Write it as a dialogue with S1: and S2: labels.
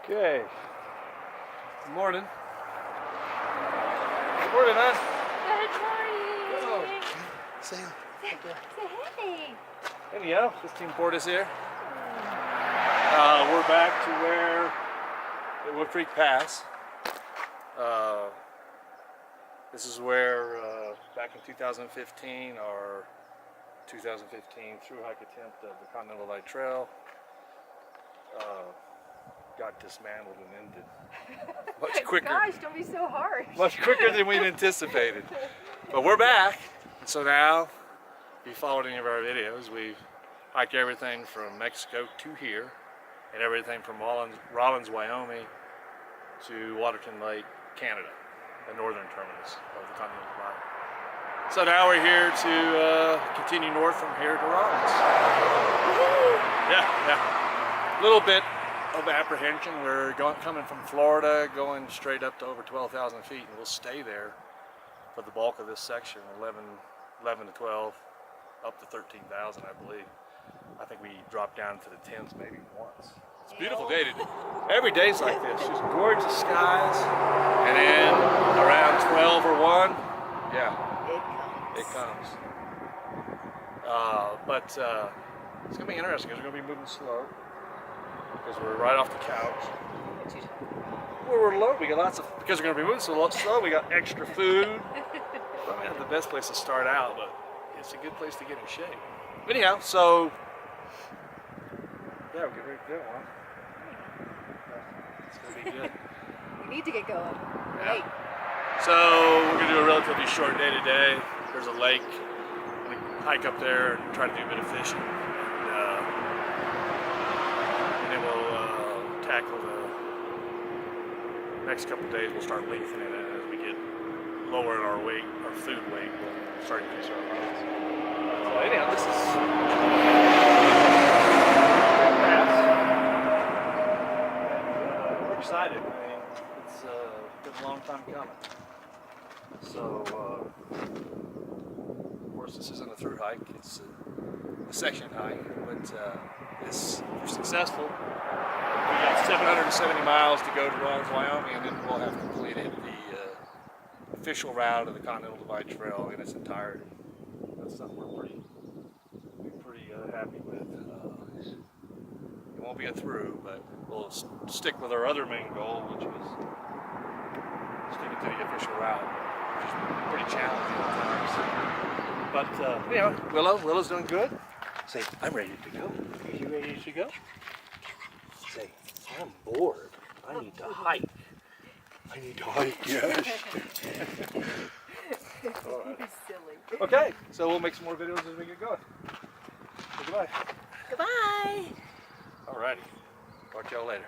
S1: Okay. Good morning. Good morning, man.
S2: Good morning.
S1: Sam.
S2: Say hey.
S1: Anyhow, this Team Port is here. We're back to where at Wood Creek Pass. This is where back in 2015, our 2015 thru-hike attempt of the Continental Light Trail got dismantled and ended much quicker.
S2: Gosh, don't be so harsh.
S1: Much quicker than we'd anticipated. But we're back, and so now, if you followed any of our videos, we've hiked everything from Mexico to here, and everything from Rollins, Wyoming to Waterton Lake, Canada, the northern terminus of the Continental Divide. So now we're here to continue north from here to Rollins. Yeah. A little bit of apprehension. We're coming from Florida, going straight up to over 12,000 feet, and we'll stay there for the bulk of this section, 11 to 12, up to 13,000, I believe. I think we dropped down to the 10s maybe once. It's a beautiful day today. Every day's like this, just gorgeous skies, and then around 12 or 1, yeah, it comes. But it's gonna be interesting because we're gonna be moving slow because we're right off the couch. We're low. We got lots of, because we're gonna be moving slow. We got extra food. Probably not the best place to start out, but it's a good place to get in shape. Anyhow, so yeah, we're getting ready to go, huh? It's gonna be good.
S2: We need to get going.
S1: Yeah.
S2: Right.
S1: So we're gonna do a relatively short day today. There's a lake. We hike up there and try to do a bit of fishing, and then we'll tackle the next couple of days. We'll start lengthening it as we get lower in our weight, our food weight. We'll start increasing our runs. So anyhow, this is we're excited. I mean, it's been a long time coming. So, of course, this isn't a through hike, it's a section hike, but if we're successful, we got 770 miles to go to Rollins, Wyoming, and then we'll have completed the official route of the Continental Divide Trail in its entirety. That's something we're pretty happy with. It won't be a through, but we'll stick with our other main goal, which is sticking to the official route. Pretty challenging at times. But, Willow's doing good. Say, I'm ready to go. Are you ready to go? Say, I'm bored. I need to hike. Yes. All right.
S2: You're silly.
S1: Okay, so we'll make some more videos as we get going. So goodbye.
S2: Goodbye.
S1: All righty. Talk to y'all later.